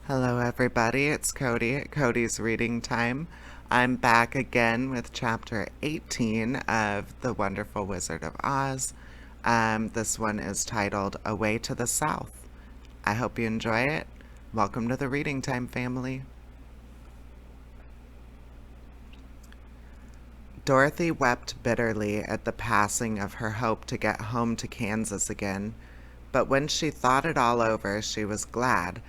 Hello, everybody. It's Cody at Cody's Reading Time. I'm back again with Chapter 18 of The Wonderful Wizard of Oz. This one is titled Away to the South. I hope you enjoy it. Welcome to the Reading Time family. Dorothy wept bitterly at the passing of her hope to get home to Kansas again, but when she thought it all over, she was glad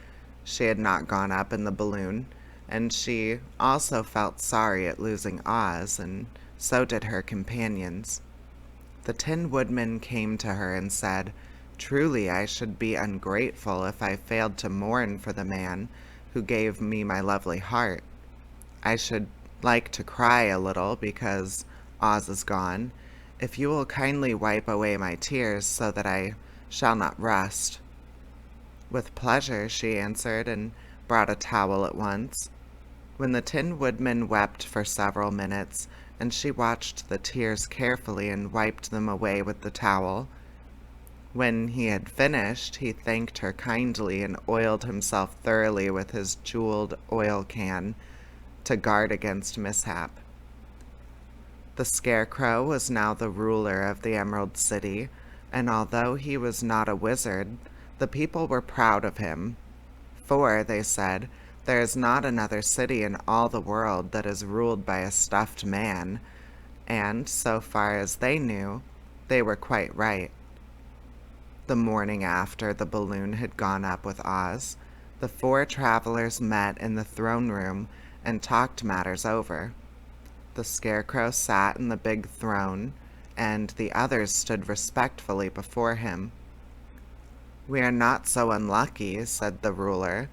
she had not gone up in the balloon, and she also felt sorry at losing Oz, and so did her companions. The Tin Woodman came to her and said, "Truly I should be ungrateful if I failed to mourn for the man who gave me my lovely heart. I should like to cry a little because Oz is gone, if you will kindly wipe away my tears so that I shall not rust." "With pleasure," she answered, and brought a towel at once. When the Tin Woodman wept for several minutes, and she watched the tears carefully and wiped them away with the towel. When he had finished, he thanked her kindly and oiled himself thoroughly with his jeweled oil can to guard against mishap. The Scarecrow was now the ruler of the Emerald City, and although he was not a wizard, the people were proud of him. For, they said, there is not another city in all the world that is ruled by a stuffed man, and, so far as they knew, they were quite right. The morning after the balloon had gone up with Oz, the four travelers met in the throne room and talked matters over. The Scarecrow sat in the big throne, and the others stood respectfully before him. "We are not so unlucky," said the ruler.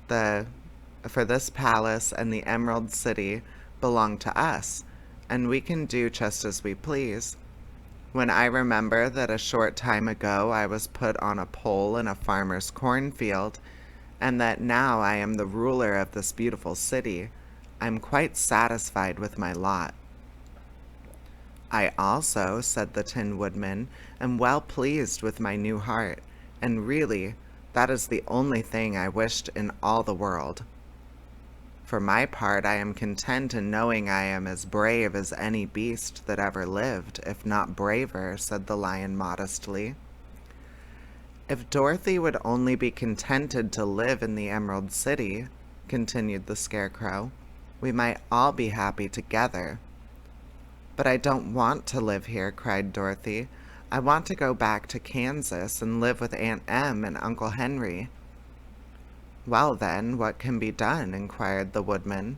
For this palace and the Emerald City belong to us, and we can do just as we please. When I remember that a short time ago I was put on a pole in a farmer's cornfield, and that now I am the ruler of this beautiful city, I'm quite satisfied with my lot." "I also," said the Tin Woodman, "am well pleased with my new heart, and really, that is the only thing I wished in all the world. For my part, I am content in knowing I am as brave as any beast that ever lived, if not braver," said the Lion modestly. "If Dorothy would only be contented to live in the Emerald City," continued the Scarecrow, "we might all be happy together." "But I don't want to live here," cried Dorothy. "I want to go back to Kansas and live with Aunt Em and Uncle Henry." "Well, then, what can be done?" inquired the Woodman.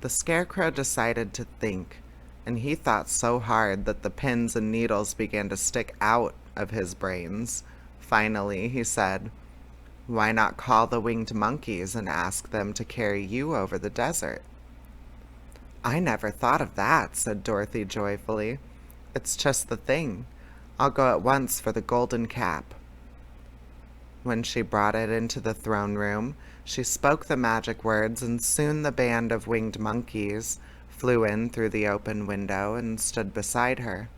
The Scarecrow decided to think, and he thought so hard that the pins and needles began to stick out of his brains. Finally, he said, "Why not call the winged monkeys and ask them to carry you over the desert?" "I never thought of that," said Dorothy joyfully. "It's just the thing. I'll go at once for the golden cap." When she brought it into the throne room, she spoke the magic words, and soon the band of winged monkeys flew in through the open window and stood beside her.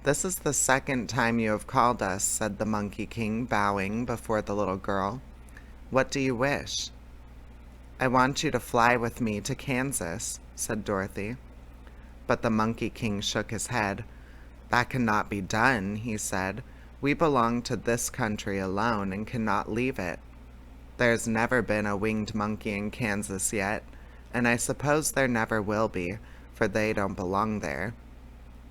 "This is the second time you have called us," said the Monkey King, bowing before the little girl. "What do you wish?" "I want you to fly with me to Kansas," said Dorothy. But the Monkey King shook his head. "That cannot be done," he said. "We belong to this country alone and cannot leave it. There's never been a winged monkey in Kansas yet, and I suppose there never will be, for they don't belong there.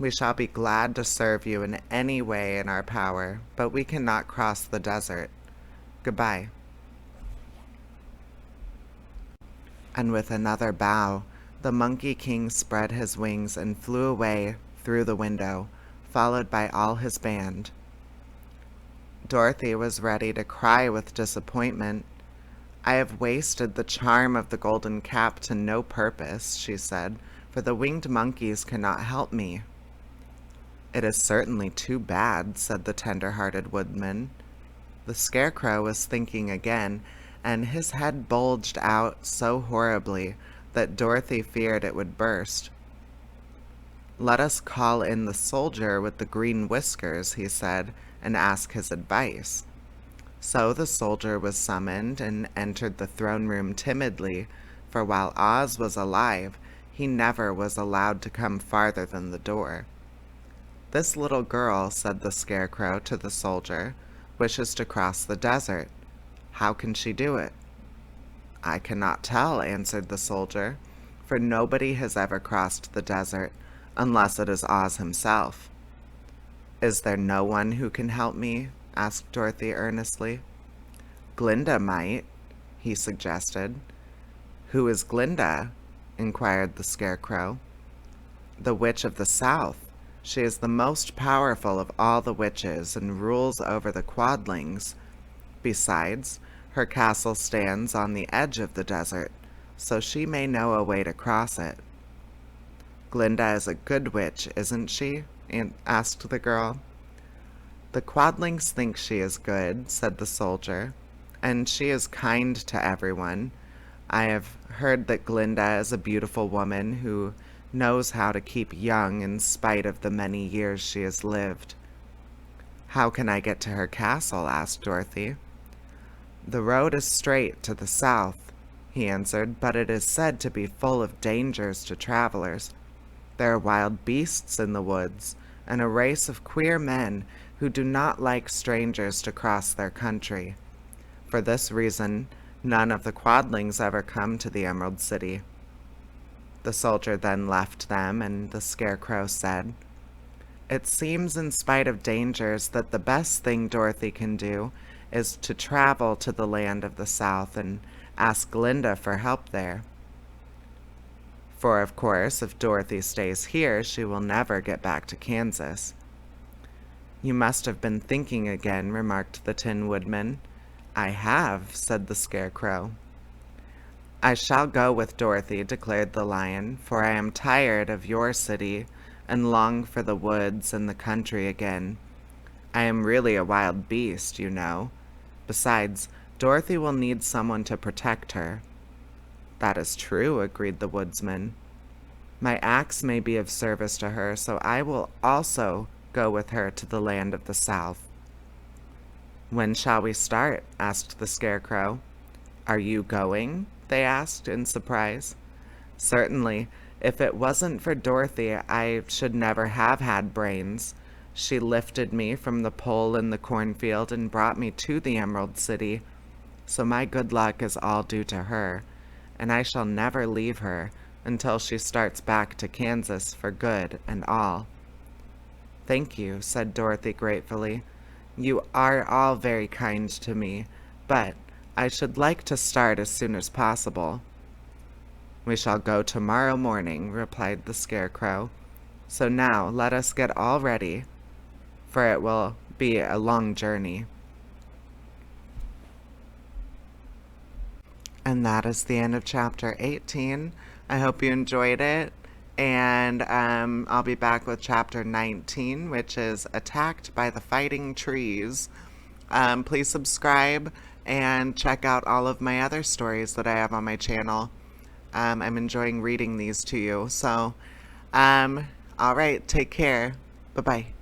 We shall be glad to serve you in any way in our power, but we cannot cross the desert. Goodbye." And with another bow, the Monkey King spread his wings and flew away through the window, followed by all his band. Dorothy was ready to cry with disappointment. "I have wasted the charm of the golden cap to no purpose," she said, "for the winged monkeys cannot help me." "It is certainly too bad," said the tender-hearted Woodman. The Scarecrow was thinking again, and his head bulged out so horribly that Dorothy feared it would burst. "Let us call in the soldier with the green whiskers," he said, "and ask his advice." So the soldier was summoned and entered the throne room timidly, for while Oz was alive, he never was allowed to come farther than the door. "This little girl," said the Scarecrow to the soldier, "wishes to cross the desert. How can she do it?" "I cannot tell," answered the soldier, "for nobody has ever crossed the desert, unless it is Oz himself." "Is there no one who can help me?" asked Dorothy earnestly. "Glinda might," he suggested. "Who is Glinda?" inquired the Scarecrow. "The Witch of the South. She is the most powerful of all the witches and rules over the Quadlings. Besides, her castle stands on the edge of the desert, so she may know a way to cross it." "Glinda is a good witch, isn't she?" asked the girl. "The Quadlings think she is good," said the soldier, "and she is kind to everyone. I have heard that Glinda is a beautiful woman who knows how to keep young in spite of the many years she has lived." "How can I get to her castle?" asked Dorothy. "The road is straight to the south," he answered, "but it is said to be full of dangers to travelers. There are wild beasts in the woods, and a race of queer men who do not like strangers to cross their country. For this reason, none of the Quadlings ever come to the Emerald City." The soldier then left them, and the Scarecrow said, "It seems, in spite of dangers, that the best thing Dorothy can do is to travel to the land of the South and ask Glinda for help there. For, of course, if Dorothy stays here, she will never get back to Kansas." "You must have been thinking again," remarked the Tin Woodman. "I have," said the Scarecrow. "I shall go with Dorothy," declared the Lion, "for I am tired of your city and long for the woods and the country again. I am really a wild beast, you know. Besides, Dorothy will need someone to protect her." "That is true," agreed the woodsman. "My axe may be of service to her, so I will also go with her to the land of the South." "When shall we start?" asked the Scarecrow. "Are you going?" they asked in surprise. "Certainly. If it wasn't for Dorothy, I should never have had brains. She lifted me from the pole in the cornfield and brought me to the Emerald City, so my good luck is all due to her, and I shall never leave her until she starts back to Kansas for good and all." "Thank you," said Dorothy gratefully. "You are all very kind to me, but I should like to start as soon as possible." "We shall go tomorrow morning," replied the Scarecrow. "So now let us get all ready, for it will be a long journey." And that is the end of chapter 18. I hope you enjoyed it. And I'll be back with chapter 19, which is Attacked by the Fighting Trees. Please subscribe and check out all of my other stories that I have on my channel. I'm enjoying reading these to you. So, all right, take care. Bye-bye.